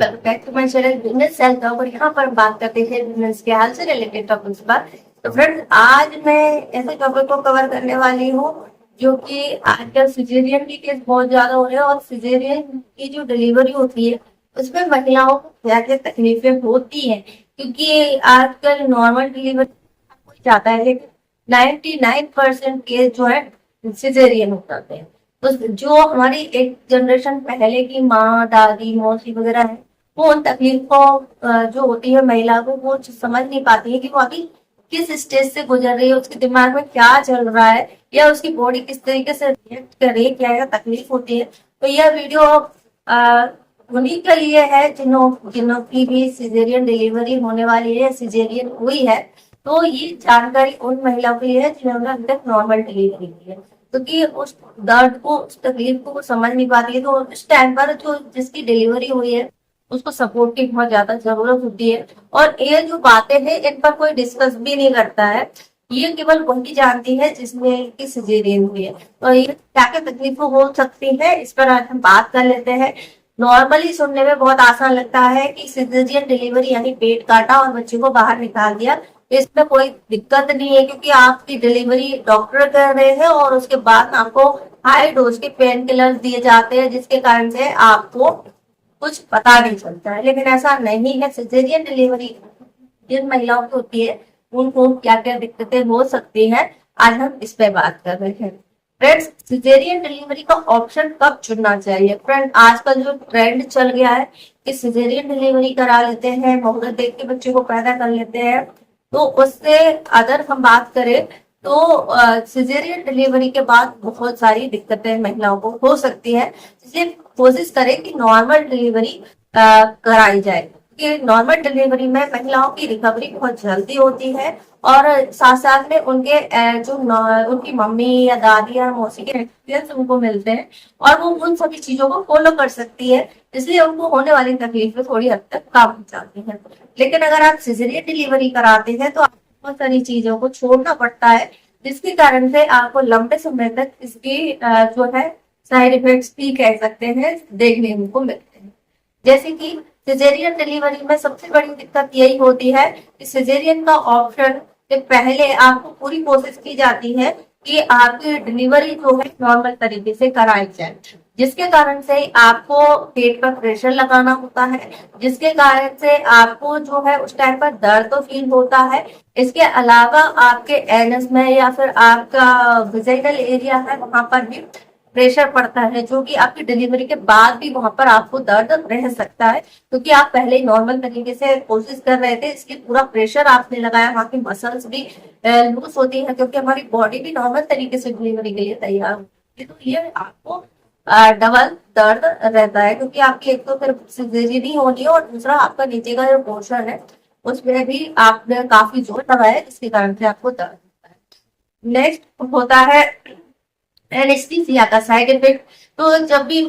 Back to my channel business sale talk. और यहाँ पर बात करते हैं बिजनेस के हाल से रिलेटेड टॉपिक्स पर। तो फ्रेंड्स, आज मैं ऐसे टॉपिक को कवर करने वाली हूँ जो कि आजकल सिजेरियन के केस बहुत ज्यादा हो रहे हैं, और सिजेरियन की जो डिलीवरी होती है उसमें महिलाओं को क्या क्या तकलीफें होती हैं। क्योंकि आजकल नॉर्मल डिलीवरी कोई चाहता है, लेकिन 99% केस जो है सिजेरियन हो जाते हैं। तो जो हमारी एक जनरेशन पहले की माँ दादी मौसी वगैरह है, वो उन तकलीफों जो होती है महिला को, वो समझ नहीं पाती है कि वो अभी किस स्टेज से गुजर रही है, उसके दिमाग में क्या चल रहा है, या उसकी बॉडी किस तरीके से रिएक्ट कर रही है, क्या क्या तकलीफ होती है। तो यह वीडियो उन्हीं के लिए है जिन्हों जिन्हों की भी सिजेरियन डिलीवरी होने वाली है, सिजेरियन हुई है। तो ये जानकारी उन महिलाओं के लिए है जिन्होंने अभी तक नॉर्मल डिलीवरी की है, क्योंकि उस दर्द को, उस तकलीफ को वो समझ नहीं पाती है। तो उस टाइम पर जो जिसकी डिलीवरी हुई है उसको सपोर्ट की बहुत ज्यादा जरूरत होती है। और ये जो बातें हैं इन पर कोई डिस्कस भी नहीं करता है, ये केवल वही जानती है जिसमें की सिजेरियन हुई है। तो ये क्या क्या तकलीफ हो सकती है, इस पर आज हम बात कर लेते हैं। नॉर्मली सुनने में बहुत आसान लगता है कि सिजेरियन डिलीवरी यानी पेट काटा और बच्चे को बाहर निकाल दिया, इसमें कोई दिक्कत नहीं है, क्योंकि आपकी डिलीवरी डॉक्टर कर रहे हैं और उसके बाद आपको हाई डोज के पेन किलर्स दिए जाते हैं, जिसके कारण से आपको कुछ पता नहीं चलता है। लेकिन ऐसा नहीं है। सिजेरियन डिलीवरी जिन महिलाओं की होती है उनको क्या क्या दिक्कतें हो सकती है, आज हम इस पे बात कर रहे हैं। फ्रेंड्स, सिजेरियन डिलीवरी का ऑप्शन कब चुनना चाहिए? फ्रेंड, आजकल जो ट्रेंड चल गया है कि सिजेरियन डिलीवरी करा लेते हैं, मुहूर्त देख के बच्चे को पैदा कर लेते हैं, तो उससे अगर हम बात करें तो सिजेरियन डिलीवरी के बाद बहुत सारी दिक्कतें महिलाओं को हो सकती है। इसलिए कोशिश करें कि नॉर्मल डिलीवरी कराई जाए, क्योंकि नॉर्मल डिलीवरी में महिलाओं की रिकवरी बहुत जल्दी होती है। और साथ साथ में उनके उनकी मम्मी या दादी या मौसी के एक्सपीरियंस उनको मिलते हैं, और वो उन सभी चीजों को फॉलो कर सकती है, इसलिए उनको होने वाली तकलीफें थोड़ी हद तक कम हो जाती हैं। लेकिन अगर आप सिजेरियन डिलीवरी कराते हैं तो आपको बहुत सारी चीजों को छोड़ना पड़ता है, जिसके कारण से आपको लंबे समय तक इसकी जो है साइड इफेक्ट्स भी कह सकते हैं देखने को मिलते हैं। जैसे कि सिजेरियन डिलीवरी में सबसे बड़ी दिक्कत यही होती है कि सिजेरियन का ऑप्शन से पहले आपको पूरी कोशिश की जाती है कि आपकी डिलीवरी जो है नॉर्मल तरीके से कराई जाए, जिसके कारण से आपको पेट पर प्रेशर लगाना होता है, जिसके कारण से आपको जो है उस टाइम पर दर्द तो फील होता है। इसके अलावा आपके एनस में या फिर आपका विजाइनल एरिया है, वहां पर भी प्रेशर पड़ता है, जो कि आपकी डिलीवरी के बाद भी वहां पर आपको दर्द रह सकता है, क्योंकि आप पहले ही नॉर्मल तरीके से कोशिश कर रहे थे, इसलिए पूरा प्रेशर आपने लगाया, वहां की मसल्स भी लूज होती है, क्योंकि हमारी बॉडी भी नॉर्मल तरीके से डिलीवरी के लिए तैयार होती है। तो ये आपको डबल दर्द रहता है, क्योंकि आपकी एक तो फिर सर्जरी नहीं होनी है, और दूसरा आपका नीचे का जो पोर्शन है उसमें भी आपने काफी जोर लगाया है, जिसके कारण से आपको दर्द होता है। नेक्स्ट होता है एनेस्थीसिया का साइड इफेक्ट। तो जब भी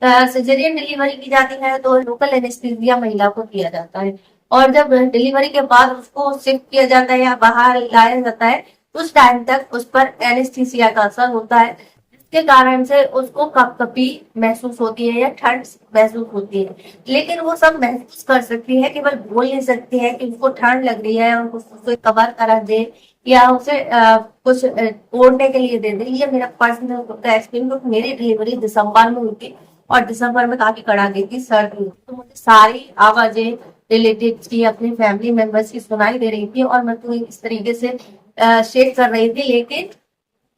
सिजेरियन डिलीवरी की जाती है तो लोकल एनेस्थीसिया महिला को दिया जाता है, और जब डिलीवरी के बाद उसको शिफ्ट किया जाता है या बाहर लाया जाता है, उस टाइम तक उस पर एनेस्थीसिया का असर होता है, जिसके कारण से उसको कपकपी महसूस होती है या ठंड महसूस होती है। लेकिन वो सब महसूस कर सकती है, केवल बोल नहीं सकती है कि उसको ठंड लग रही है और उसको कवर करा दे या उसे कुछ ओढ़ने के लिए दे दे। ये मेरा पर्सनल एक्सपीरियंस, क्योंकि मेरी डिलीवरी दिसंबर में हुई थी, और दिसंबर में काफी कड़ाके की सर्दी हुई, तो मुझे सारी आवाजें रिलेटिव्स की, अपने फैमिली मेंबर्स की सुनाई दे रही थी, और मैं तो इस तरीके से शेक कर रही थी, लेकिन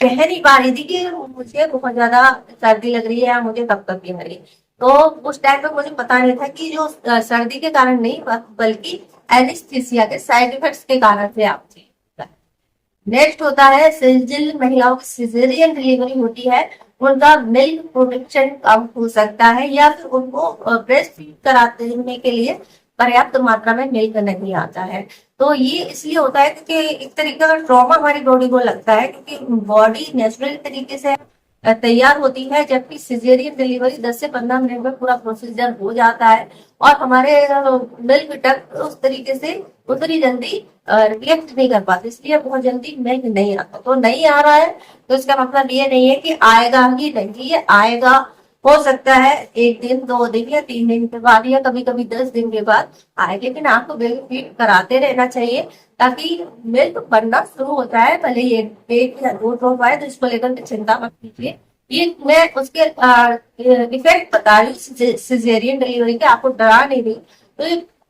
कह नहीं पा रही थी कि मुझे बहुत ज्यादा सर्दी लग रही है या मुझे कपकपी आ रही है। तो उस टाइम पे मुझे पता नहीं था कि जो सर्दी के कारण नहीं, बल्कि एनेस्थीसिया के साइड इफेक्ट्स के कारण से आप थी। नेक्स्ट होता है, जिन महिलाओं की सिजेरियन डिलीवरी होती है उनका मिल्क प्रोडक्शन कम हो सकता है, या फिर उनको ब्रेस्ट फीड कराने के लिए पर्याप्त मात्रा में मिल्क नहीं आता है। तो ये इसलिए होता है क्योंकि एक तरीके का ट्रॉमा हमारी बॉडी को लगता है, क्योंकि बॉडी नेचुरल तरीके से तैयार होती है, जबकि सिजेरियन डिलीवरी 10 से 15 मिनट में पूरा प्रोसीजर हो जाता है, और हमारे मिल्क डक्ट उस तरीके से उतनी जल्दी रिएक्ट नहीं कर पाते, इसलिए बहुत जल्दी मिल्क नहीं आता। तो नहीं आ रहा है तो इसका मतलब ये नहीं है कि आएगा ही नहीं, ये आएगा, हो सकता है 1 दिन 2 दिन या 3 दिन के बाद या कभी कभी 10 दिन के बाद आए, लेकिन आपको मिल्क फीड कराते रहना चाहिए ताकि मिल्क बनना शुरू होता है। भले ये 1 या 2 ड्रॉप आए तो इसको लेकर के चिंता मत कीजिए। ये मैं उसके इफेक्ट बता रही हूँ सिजेरियन डिलीवरी के, आपको डरा नहीं रही। तो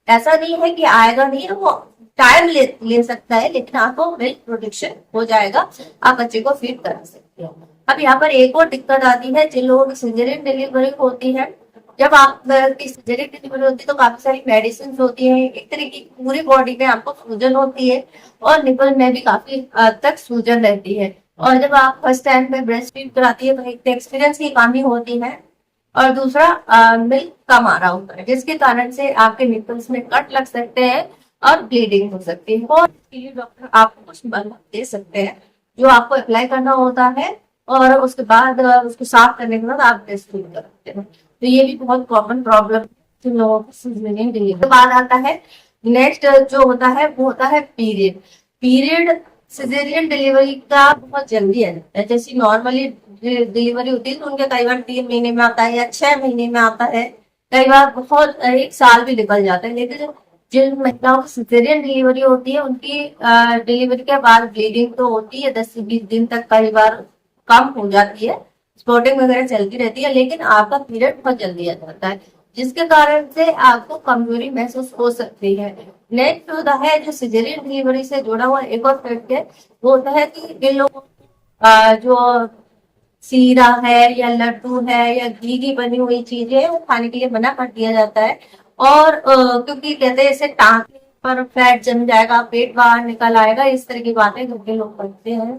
ऐसा नहीं है कि आएगा नहीं, वो टाइम ले सकता है, लेकिन आपको मिल्क प्रोडक्शन हो जाएगा, आप बच्चे को फीड करा सकते हो। अब यहाँ पर एक और दिक्कत आती है जिन लोगों की सिजेरियन डिलीवरी होती है। जब आप की सिजेरियन डिलीवरी होती है तो काफी सारी मेडिसिन होती है, एक तरह की पूरी बॉडी में आपको सूजन होती है और निपल में भी काफी तक सूजन रहती है। और जब आप फर्स्ट टाइम पे ब्रेस्ट फीड कराती है तो एक एक्सपीरियंस की कमी होती है और दूसरा मिल्क कम आ रहा होता है, जिसके कारण से आपके निपल्स में कट लग सकते हैं और ब्लीडिंग हो सकती है। और इसके लिए डॉक्टर आपको कुछ मलहम दे सकते हैं जो आपको अप्लाई करना होता है और उसके बाद उसको साफ करने के बाद आप ब्रेस्ट फीड करते हैं। तो ये भी बहुत कॉमन प्रॉब्लम जिन लोगों को सिजेरियन डिलीवरी के बाद आता है। नेक्स्ट जो होता है वो होता है पीरियड। पीरियड सिजेरियन डिलीवरी का बहुत जल्दी है, जैसे नॉर्मली डिलीवरी होती है तो उनके कई बार 3 महीने में आता है या 6 महीने में आता है, कई बार बहुत 1 साल भी निकल जाता है। लेकिन जिन महिलाओं की सिजेरियन डिलीवरी होती है उनकी डिलीवरी के बाद ब्लीडिंग तो होती है 10 से 20 दिन तक, कई बार कम हो जाती है, स्पॉटिंग वगैरह चलती रहती है, लेकिन आपका पीरियड बहुत जल्दी आ जाता है, जिसके कारण से आपको कमजोरी महसूस हो सकती है। नेक्स्ट होता है जो सिजेरियन डिलीवरी से जुड़ा हुआ एक और फैक्ट है, वो होता है कि जिन लोगों जो सीरा है या लड्डू है या घी की बनी हुई चीजें है वो खाने के लिए मना कर दिया जाता है। और क्योंकि कहते हैं इसे टांगने पर फैट जम जाएगा, पेट बाहर निकल आएगा, इस तरह की बातें घर के लोग करते हैं।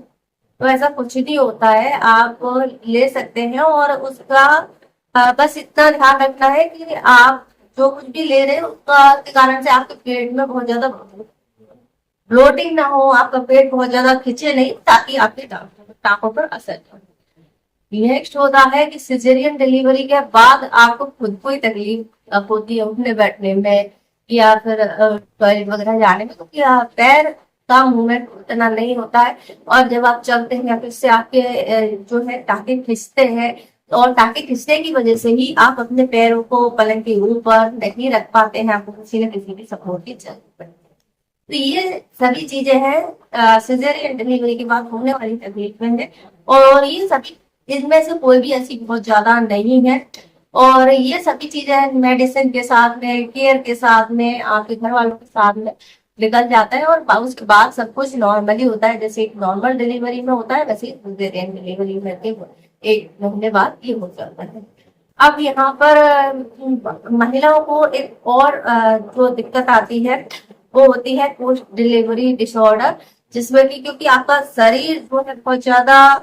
तो ऐसा कुछ नहीं होता है, आप ले सकते हैं और उसका बस इतना ध्यान रखना है कि आप जो कुछ भी ले रहे हैं उसका के कारण से आपके पेट में बहुत ज्यादा ब्लोटिंग ना हो, आपका पेट बहुत ज्यादा खिंचे नहीं, ताकि आपके टांकों पर असर न हो। नेक्स्ट होता है कि सिजेरियन डिलीवरी के बाद आपको खुद को ही तकलीफ होती है उठने बैठने में या फिर टॉयलेट वगैरह जाने में, क्योंकि पैर का मूवमेंट उतना नहीं होता है और जब आप चलते हैं या फिर से आपके जो है टांके खिंचते हैं, और टांके खिंचने की वजह से ही आप अपने पैरों को पलंग के ऊपर नहीं रख पाते हैं, आपको किसी न किसी की सपोर्ट की जरूरत पड़ती है। तो ये सभी चीजें हैं सिजेरियन डिलीवरी के बाद होने वाली तकलीफें हैं, और ये सभी इनमें से कोई भी ऐसी बहुत ज्यादा नहीं है। और ये सभी चीजें मेडिसिन के साथ में, केयर के साथ में, आपके घर वालों के साथ में निकल जाता है और उसके बाद सब कुछ नॉर्मली होता है, जैसे एक नॉर्मल डिलीवरी में होता है वैसे ही सिजेरियन डिलीवरी में 1 महीने बाद ये हो जाता है। अब यहाँ पर महिलाओं को एक और जो दिक्कत आती है वो होती है पोस्ट डिलीवरी डिसऑर्डर, जिसमें कि क्योंकि आपका शरीर जो है बहुत ज्यादा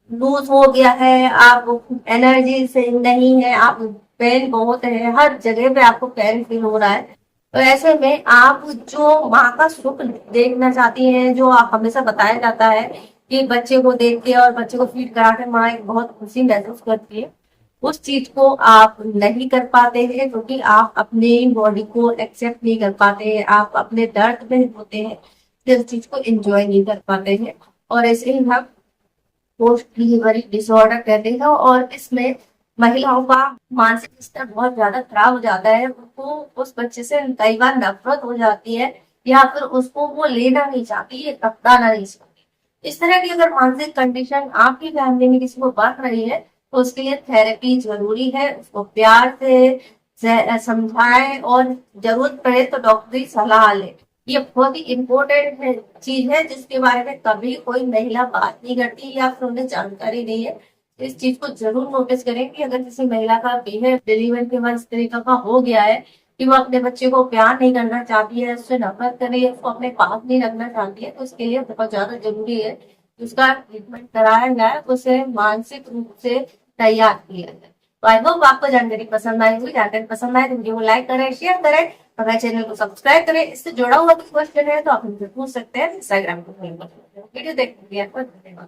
लूज हो गया है, आप एनर्जी से नहीं है, आप पेन बहुत है, हर जगह पे आपको पेन फील हो रहा है। तो ऐसे में आप जो माँ का सुख देखना चाहती हैं, जो आप हमेशा बताया जाता है कि बच्चे को देख के और बच्चे को फीड करा के माँ एक बहुत खुशी महसूस करती है, उस चीज को आप नहीं कर पाते हैं क्योंकि आप अपने बॉडी को एक्सेप्ट नहीं कर पाते हैं, आप अपने दर्द में होते हैं, इस चीज को एंजॉय नहीं कर पाते हैं, और ऐसे ही हम पोस्ट डिलीवरी डिसऑर्डर कहते हैं। और इसमें महिलाओं का मानसिक स्तर बहुत ज्यादा खराब हो जाता है, उनको उस बच्चे से कई बार नफरत हो जाती है या फिर उसको वो लेना नहीं चाहती है, टपकाना नहीं चाहती। इस तरह की अगर मानसिक कंडीशन आपकी फैमिली में किसी को बढ़ रही है तो उसके लिए थेरेपी जरूरी है, उसको प्यार से समझाएं और जरूरत पड़े तो डॉक्टरी सलाह लें। ये बहुत ही इम्पोर्टेंट है चीज है जिसके बारे में कभी कोई महिला बात नहीं करती या फिर उन्हें जानकारी नहीं है। तो इस चीज को जरूर नोटिस करें कि अगर किसी महिला का बिहेव डिलीवरी के बाद इस तरीके का हो गया है कि वो अपने बच्चे को प्यार नहीं करना चाहती है, उससे नफरत कर रही है, उसको अपने पास नहीं रखना चाहती है, तो इसके लिए बहुत ज्यादा जरूरी है कि उसका ट्रीटमेंट कराया जाए, उसे मानसिक रूप से तैयार किया जाए। तो आई होप आपको जानकारी पसंद आई होगी। जानकारी पसंद आए तो वीडियो को लाइक करें, शेयर करें, हमारे चैनल को सब्सक्राइब करें। इससे जुड़ा हुआ कोई क्वेश्चन है तो आप हमसे पूछ सकते हैं इंस्टाग्राम पर। वीडियो देखने के लिए धन्यवाद।